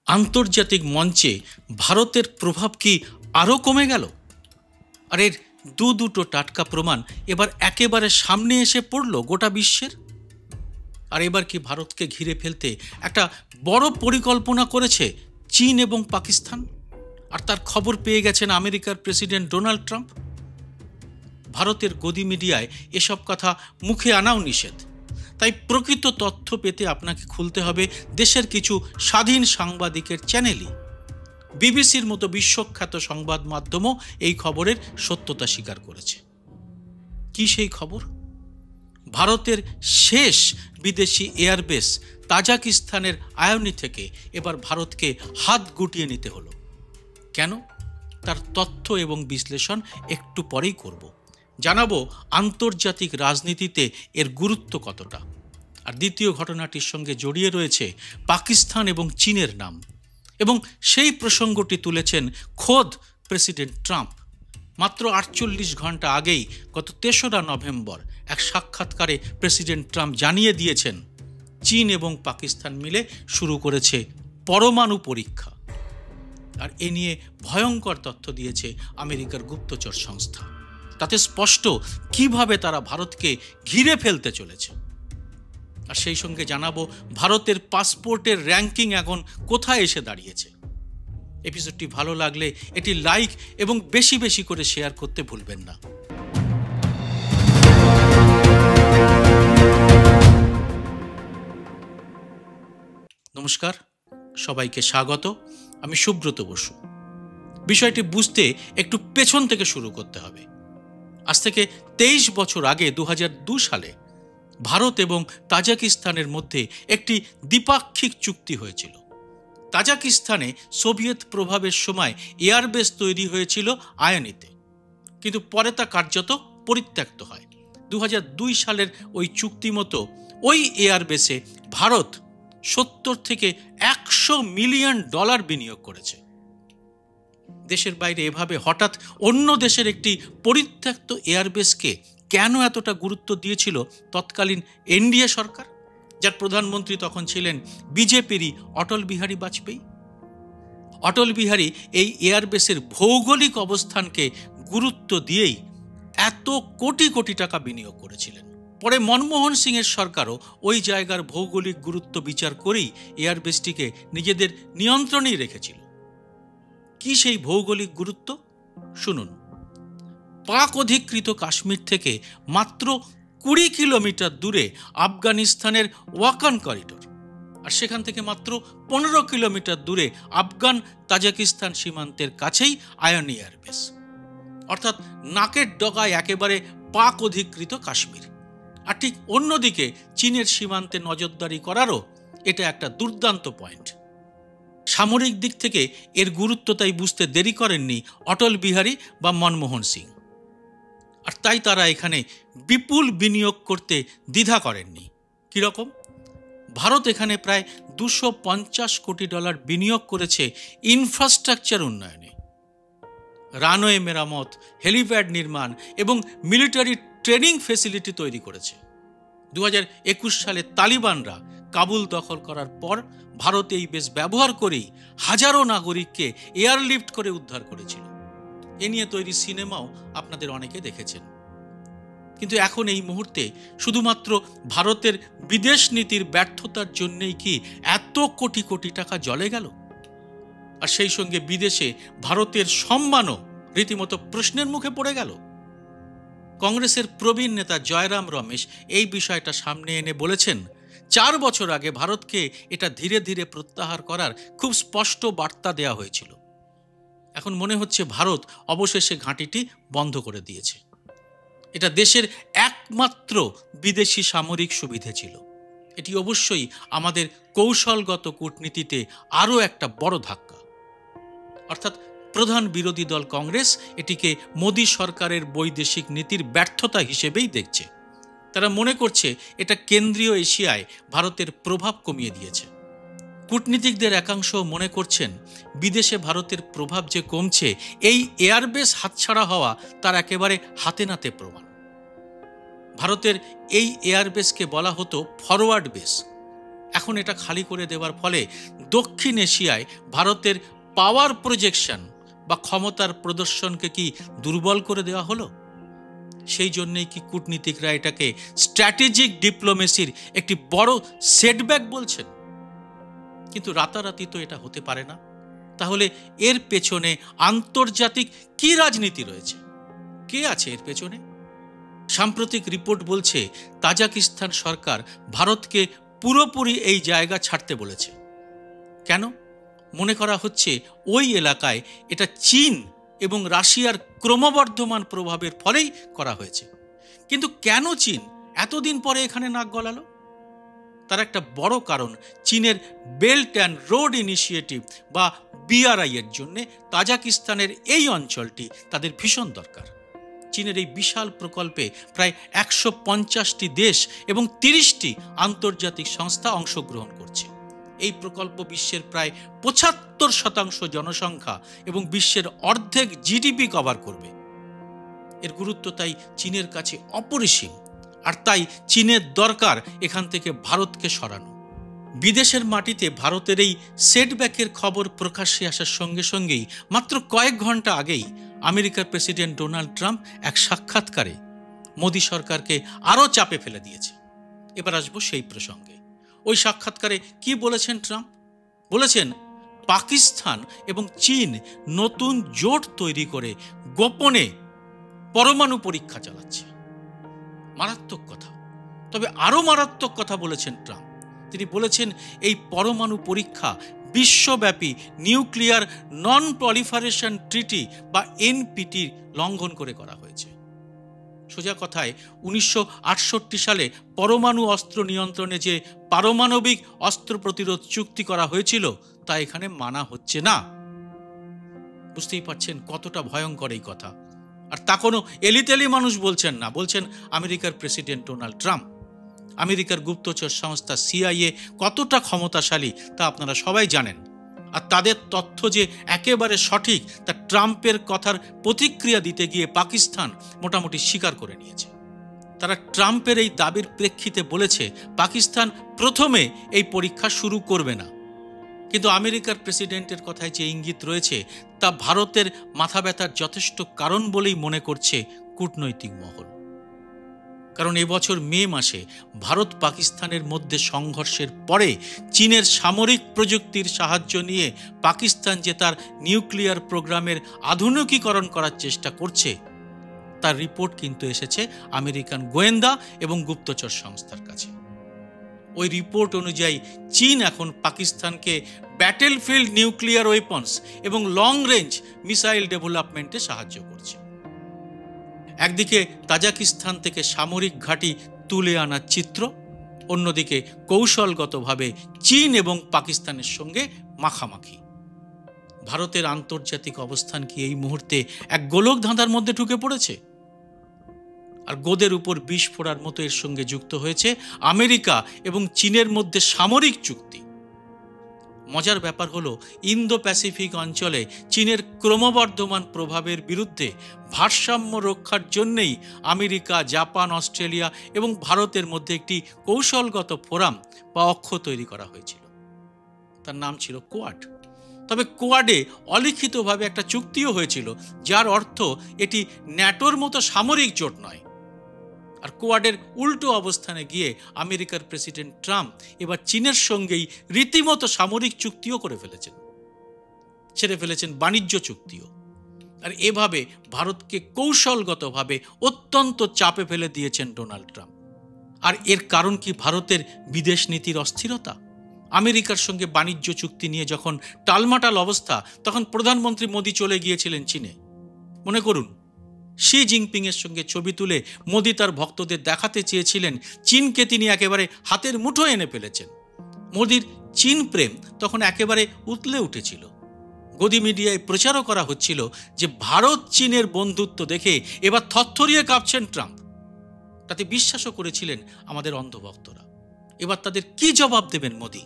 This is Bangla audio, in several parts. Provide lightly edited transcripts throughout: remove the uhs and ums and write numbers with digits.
আন্তর্জাতিক মঞ্চে ভারতের প্রভাব কি আরও কমে গেল? আর এর দুটো টাটকা প্রমাণ এবার একেবারে সামনে এসে পড়ল গোটা বিশ্বের। আর এবার কি ভারতকে ঘিরে ফেলতে একটা বড় পরিকল্পনা করেছে চীন এবং পাকিস্তান? আর তার খবর পেয়ে গেছেন আমেরিকার প্রেসিডেন্ট ডোনাল্ড ট্রাম্প। ভারতের গদি মিডিয়ায় এসব কথা মুখে আনাও নিষেধ। তাই প্রকৃত তথ্য পেতে আপনাকে খুলতে হবে দেশের কিছু স্বাধীন সাংবাদিকের চ্যানেলই। বিবিসির মতো বিশ্বখ্যাত সংবাদ মাধ্যমও এই খবরের সত্যতা স্বীকার করেছে। কি সেই খবর? ভারতের শেষ বিদেশি এয়ারবেস তাজিকিস্তানের আয়োনি থেকে এবার ভারতকে হাত গুটিয়ে নিতে হলো। কেন? তার তথ্য এবং বিশ্লেষণ একটু পরেই করব। জানাবো আন্তর্জাতিক রাজনীতিতে এর গুরুত্ব কতটা। আর দ্বিতীয় ঘটনাটির সঙ্গে জড়িয়ে রয়েছে পাকিস্তান এবং চীনের নাম, এবং সেই প্রসঙ্গটি তুলেছেন খোদ প্রেসিডেন্ট ট্রাম্প। মাত্র 48 ঘন্টা আগেই গত 3রা নভেম্বর এক সাক্ষাৎকারে প্রেসিডেন্ট ট্রাম্প জানিয়ে দিয়েছেন চীন এবং পাকিস্তান মিলে শুরু করেছে পরমাণু পরীক্ষা। আর এ নিয়ে ভয়ঙ্কর তথ্য দিয়েছে আমেরিকার গুপ্তচর সংস্থা। তাতে স্পষ্ট কিভাবে তারা ভারতকে ঘিরে ফেলতে চলেছে। আর সেই সঙ্গে জানাবো ভারতের পাসপোর্টের র্যাঙ্কিং এখন কোথায় এসে দাঁড়িয়েছে। এপিসোডটি ভালো লাগলে এটি লাইক এবং বেশি বেশি করে শেয়ার করতে ভুলবেন না। নমস্কার, সবাইকে স্বাগত। আমি সুব্রত বসু। বিষয়টি বুঝতে একটু পেছন থেকে শুরু করতে হবে। আজ থেকে 23 বছর আগে 2002 সালে ভারত এবং তাজিকিস্তানের মধ্যে একটি দ্বিপাক্ষিক চুক্তি হয়েছিল। তাজিকিস্তানে সোভিয়েত প্রভাবের সময় এয়ারবেস তৈরি হয়েছিল আয়োনিতে, কিন্তু পরে তা কার্যত পরিত্যক্ত হয়। 2002 সালের ওই চুক্তি মতো ওই এয়ারবেসে ভারত 70 থেকে 100 মিলিয়ন ডলার বিনিয়োগ করেছে। দেশের বাইরে এভাবে হঠাৎ অন্য দেশের একটি পরিত্যক্ত এয়ারবেসকে কেন এতটা গুরুত্ব দিয়েছিল তৎকালীন এনডিএ সরকার, যার প্রধানমন্ত্রী তখন ছিলেন বিজেপিরই অটল বিহারী বাজপেয়ী? অটল বিহারী এই এয়ারবেসের ভৌগোলিক অবস্থানকে গুরুত্ব দিয়েই এত কোটি কোটি টাকা বিনিয়োগ করেছিলেন। পরে মনমোহন সিংয়ের সরকারও ওই জায়গার ভৌগোলিক গুরুত্ব বিচার করেই এয়ারবেসটিকে নিজেদের নিয়ন্ত্রণেই রেখেছিল। কি সেই ভৌগোলিক গুরুত্ব? শুনুন। পাক অধিকৃত কাশ্মীর থেকে মাত্র 20 কিলোমিটার দূরে আফগানিস্তানের ওয়াকান করিডোর, আর সেখান থেকে মাত্র 15 কিলোমিটার দূরে আফগান তাজিকিস্তান সীমান্তের কাছেই আয়োনি এয়ারবেস। অর্থাৎ নাকের ডগায় একেবারে পাক অধিকৃত কাশ্মীর। আর ঠিক অন্যদিকে চীনের সীমান্তে নজরদারি করারও এটা একটা দুর্দান্ত পয়েন্ট। সামরিক দিক থেকে এর গুরুত্ব তাই বুঝতে দেরি করেননি অটল বিহারী বা মনমোহন সিং। আর তাই তারা এখানে বিপুল বিনিয়োগ করতে দ্বিধা করেননি। কীরকম? ভারত এখানে প্রায় $250 কোটি বিনিয়োগ করেছে ইনফ্রাস্ট্রাকচার উন্নয়নে। রানওয়ে মেরামত, হেলিপ্যাড নির্মাণ এবং মিলিটারি ট্রেনিং ফেসিলিটি তৈরি করেছে। 2021 সালে তালিবানরা কাবুল দখল করার পর ভারত এই বেস ব্যবহার করেই হাজারো নাগরিককে এয়ারলিফট করে উদ্ধার করেছিল। এ নিয়ে তৈরি সিনেমাও আপনাদের অনেকে দেখেছেন। কিন্তু এখন এই মুহূর্তে শুধুমাত্র ভারতের বিদেশ নীতির ব্যর্থতার জন্যই কি এত কোটি কোটি টাকা জলে গেল? আর সেই সঙ্গে বিদেশে ভারতের সম্মানও রীতিমতো প্রশ্নের মুখে পড়ে গেল। কংগ্রেসের প্রবীণ নেতা জয়রাম রমেশ এই বিষয়টা সামনে এনে বলেছেন, 4 বছর আগে ভারতকে এটা ধীরে ধীরে প্রত্যাহার করার খুব স্পষ্ট বার্তা দেওয়া হয়েছিল। এখন মনে হচ্ছে ভারত অবশেষে ঘাঁটিটি বন্ধ করে দিয়েছে। এটা দেশের একমাত্র বিদেশি সামরিক সুবিধে ছিল। এটি অবশ্যই আমাদের কৌশলগত কূটনীতিতে আরও একটা বড় ধাক্কা। অর্থাৎ প্রধান বিরোধী দল কংগ্রেস এটিকে মোদী সরকারের বৈদেশিক নীতির ব্যর্থতা হিসেবেই দেখছে। তারা মনে করছে এটা কেন্দ্রীয় এশিয়ায় ভারতের প্রভাব কমিয়ে দিয়েছে। কূটনীতিকদের একাংশ মনে করছেন বিদেশে ভারতের প্রভাব যে কমছে এই এয়ারবেস হাতছাড়া হওয়া তার একেবারে হাতে নাতে প্রমাণ। ভারতের এই এয়ারবেসকে বলা হতো ফরওয়ার্ড বেস। এখন এটা খালি করে দেওয়ার ফলে দক্ষিণ এশিয়ায় ভারতের পাওয়ার প্রজেকশন বা ক্ষমতার প্রদর্শনকে কি দুর্বল করে দেওয়া হলো? সেই জন্যই কি কূটনীতিকরা এটাকে স্ট্র্যাটেজিক ডিপ্লোমেসির একটি বড় সেটব্যাক বলছেন? কিন্তু রাতারাতি তো এটা হতে পারে না। তাহলে এর পেছনে আন্তর্জাতিক কি রাজনীতি রয়েছে? কে আছে এর পেছনে? সাম্প্রতিক রিপোর্ট বলছে তাজিকিস্তান সরকার ভারতকে পুরোপুরি এই জায়গা ছাড়তে বলেছে। কেন? মনে করা হচ্ছে ওই এলাকায় এটা চীন এবং রাশিয়ার ক্রমবর্ধমান প্রভাবের ফলেই করা হয়েছে। কিন্তু কেন চীন এতদিন পরে এখানে নাক গলালো? তার একটা বড় কারণ চীনের বেল্ট অ্যান্ড রোড ইনিশিয়েটিভ বা BRI এর জন্য তাজিকিস্তানের এই অঞ্চলটি তাদের ভীষণ দরকার। চীনের এই বিশাল প্রকল্পে প্রায় 150টি দেশ এবং 30টি আন্তর্জাতিক সংস্থা অংশগ্রহণ করছে। এই প্রকল্প বিশ্বের প্রায় 75% জনসংখ্যা এবং বিশ্বের অর্ধেক GDP কভার করবে। এর গুরুত্ব তাই চীনের কাছে অপরিসীম, আর তাই চীনের দরকার এখান থেকে ভারতকে সরানো। বিদেশের মাটিতে ভারতের এই সেটব্যাকের খবর প্রকাশ্যে আসার সঙ্গে সঙ্গেই মাত্র কয়েক ঘন্টা আগেই আমেরিকার প্রেসিডেন্ট ডোনাল্ড ট্রাম্প এক সাক্ষাৎকারে মোদী সরকারকে আরও চাপে ফেলে দিয়েছে। এবার আসবো সেই প্রসঙ্গে। ওই সাক্ষাৎকারে কি বলেছেন ট্রাম্প? বলেছেন পাকিস্তান এবং চীন নতুন জোট তৈরি করে গোপনে পরমাণু পরীক্ষা চালাচ্ছে। মারাত্মক কথা। তবে আরও মারাত্মক কথা বলেছেন ট্রাম্প। তিনি বলেছেন এই পরমাণু পরীক্ষা বিশ্বব্যাপী নিউক্লিয়ার নন প্রলিফারেশন ট্রিটি বা NPT লঙ্ঘন করে করা হয়েছে। সোজা কথায় 1968 সালে পরমাণু অস্ত্র নিয়ন্ত্রণে যে পারমাণবিক অস্ত্র প্রতিরোধ চুক্তি করা হয়েছিল তা এখানে মানা হচ্ছে না। বুঝতেই পারছেন কতটা ভয়ঙ্কর এই কথা। আর তা কোনো এলিতেলি মানুষ বলছেন না, বলছেন আমেরিকার প্রেসিডেন্ট ডোনাল্ড ট্রাম্প। আমেরিকার গুপ্তচর সংস্থা CIA কতটা ক্ষমতাশালী তা আপনারা সবাই জানেন। আর তাদের তথ্য যে একেবারে সঠিক তা ট্রাম্পের কথার প্রতিক্রিয়া দিতে গিয়ে পাকিস্তান মোটামুটি স্বীকার করে নিয়েছে। তারা ট্রাম্পের এই দাবির প্রেক্ষিতে বলেছে পাকিস্তান প্রথমে এই পরীক্ষা শুরু করবে না। কিন্তু আমেরিকার প্রেসিডেন্টের কথায় যে ইঙ্গিত রয়েছে তা ভারতের মাথা ব্যথার যথেষ্ট কারণ বলেই মনে করছে কূটনৈতিক মহল। কারণ এবছর মে মাসে ভারত পাকিস্তানের মধ্যে সংঘর্ষের পরে চীনের সামরিক প্রযুক্তির সাহায্য নিয়ে পাকিস্তান যে তার নিউক্লিয়ার প্রোগ্রামের আধুনিকীকরণ করার চেষ্টা করছে তার রিপোর্ট কিন্তু এসেছে আমেরিকান গোয়েন্দা এবং গুপ্তচর সংস্থার কাছে। ওই রিপোর্ট অনুযায়ী চীন এখন পাকিস্তানকে ব্যাটেলফিল্ড নিউক্লিয়ার ওয়েপন্স এবং লং রেঞ্জ মিসাইল ডেভেলপমেন্টে সাহায্য করছে। একদিকে তাজিকিস্তান থেকে সামরিক ঘাঁটি তুলে আনার চিত্র, অন্যদিকে কৌশলগতভাবে চীন এবং পাকিস্তানের সঙ্গে মাখামাখি। ভারতের আন্তর্জাতিক অবস্থান কি এই মুহূর্তে এক গোলক ধাঁধার মধ্যে ঢুকে পড়েছে? আর গোদের উপর বিষ ফোড়ার মতো এর সঙ্গে যুক্ত হয়েছে আমেরিকা এবং চীনের মধ্যে সামরিক চুক্তি। মজার ব্যাপার হলো ইন্দো প্যাসিফিক অঞ্চলে চীনের ক্রমবর্ধমান প্রভাবের বিরুদ্ধে ভারসাম্য রক্ষার জন্যই আমেরিকা, জাপান, অস্ট্রেলিয়া এবং ভারতের মধ্যে একটি কৌশলগত ফোরাম বা অক্ষ তৈরি করা হয়েছিল। তার নাম ছিল কোয়াড। তবে কোয়াডে অলিখিতভাবে একটা চুক্তিও হয়েছিল যার অর্থ এটি ন্যাটোর মতো সামরিক জোট নয়। আর কোয়াডের উল্টো অবস্থানে গিয়ে আমেরিকার প্রেসিডেন্ট ট্রাম্প এবার চীনের সঙ্গেই রীতিমতো সামরিক চুক্তিও করে ফেলেছেন, ছেড়ে ফেলেছেন বাণিজ্য চুক্তিও। আর এভাবে ভারতকে কৌশলগতভাবে অত্যন্ত চাপে ফেলে দিয়েছেন ডোনাল্ড ট্রাম্প। আর এর কারণ কি ভারতের বিদেশ নীতির অস্থিরতা? আমেরিকার সঙ্গে বাণিজ্য চুক্তি নিয়ে যখন টালমাটাল অবস্থা তখন প্রধানমন্ত্রী মোদী চলে গিয়েছিলেন চীনে। মনে করুন, শি জিনপিং এর সঙ্গে ছবি তুলে মোদী তার ভক্তদের দেখাতে চেয়েছিলেন চীনকে তিনি একেবারে হাতের মুঠোয় এনে ফেলেছেন। মোদীর চীন প্রেম তখন একেবারে উতলে উঠেছিল। গদি মিডিয়ায় প্রচারও করা হচ্ছিল যে ভারত চীনের বন্ধুত্ব দেখে এবার থরথরিয়ে কাঁপছেন ট্রাম্প। তাতে বিশ্বাসও করেছিলেন আমাদের অন্ধভক্তরা। এবার তাদের কি জবাব দেবেন মোদী?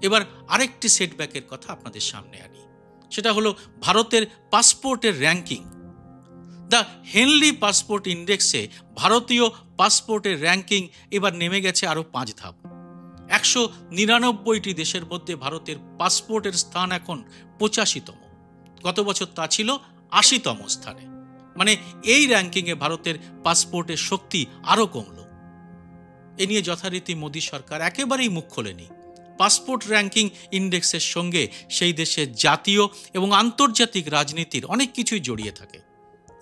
এবার আরেকটি সেটব্যাকের কথা আপনাদের সামনে আনি। সেটা হলো ভারতের পাসপোর্টের র্যাঙ্কিং। দ্য হেনলি পাসপোর্ট ইন্ডেক্সে ভারতীয় পাসপোর্টের র্যাঙ্কিং এবার নেমে গেছে আরও 5 ধাপ। 199টি দেশের মধ্যে ভারতের পাসপোর্টের স্থান এখন 85তম। গত বছর তা ছিল 80তম স্থানে। মানে এই র্যাঙ্কিংয়ে ভারতের পাসপোর্টের শক্তি আরও কমল। এ নিয়ে যথারীতি মোদী সরকার একেবারেই মুখ খোলেনি। পাসপোর্ট র্যাঙ্কিং ইন্ডেক্সের সঙ্গে সেই দেশের জাতীয় এবং আন্তর্জাতিক রাজনীতির অনেক কিছুই জড়িয়ে থাকে।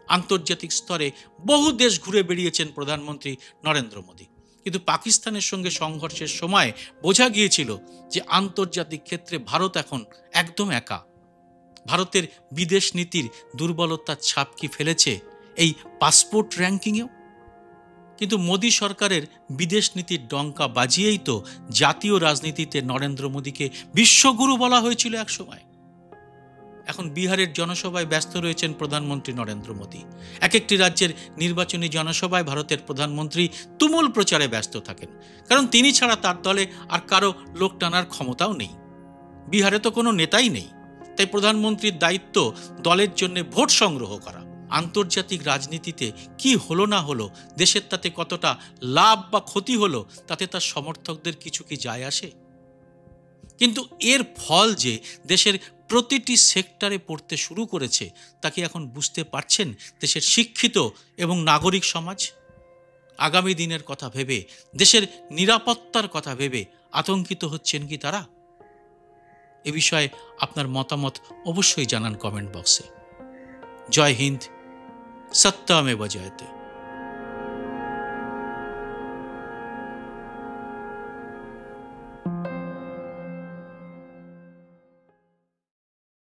আন্তর্জাতিক স্তরে বহু দেশ ঘুরে বেরিয়েছেন প্রধানমন্ত্রী নরেন্দ্র মোদী, কিন্তু পাকিস্তানের সঙ্গে সংঘর্ষের সময় বোঝা গিয়েছিল যে আন্তর্জাতিক ক্ষেত্রে ভারত এখন একদম একা। ভারতের বিদেশ নীতির দুর্বলতার ছাপ কি ফেলেছে এই পাসপোর্ট র্যাঙ্কিংয়েও? কিন্তু মোদী সরকারের বিদেশ নীতির ডঙ্কা বাজিয়েই তো জাতীয় রাজনীতিতে নরেন্দ্র মোদীকে বিশ্বগুরু বলা হয়েছিল এক সময়। এখন বিহারের জনসভায় ব্যস্ত রয়েছেন প্রধানমন্ত্রী নরেন্দ্র মোদী। এক একটি রাজ্যের নির্বাচনী জনসভায় ভারতের প্রধানমন্ত্রী তুমুল প্রচারে ব্যস্ত থাকেন, কারণ তিনি ছাড়া তার দলে আর কারো লোক টানার ক্ষমতাও নেই। বিহারে তো কোনো নেতাই নেই, তাই প্রধানমন্ত্রীর দায়িত্ব দলের জন্য ভোট সংগ্রহ করা। আন্তর্জাতিক রাজনীতিতে কি হলো না হলো, দেশের তাতে কতটা লাভ বা ক্ষতি হলো, তাতে তার সমর্থকদের কিছু কি যায় আসে? কিন্তু এর ফল যে দেশের প্রতিটি সেক্টরে পড়তে শুরু করেছে, তাকে এখন বুঝতে পারছেন দেশের শিক্ষিত এবং নাগরিক সমাজ। আগামী দিনের কথা ভেবে, দেশের নিরাপত্তার কথা ভেবে আতঙ্কিত হচ্ছেন কি তারা? এ বিষয়ে আপনার মতামত অবশ্যই জানান কমেন্ট বক্সে। জয় হিন্দ, সত্যমেব জয়তে।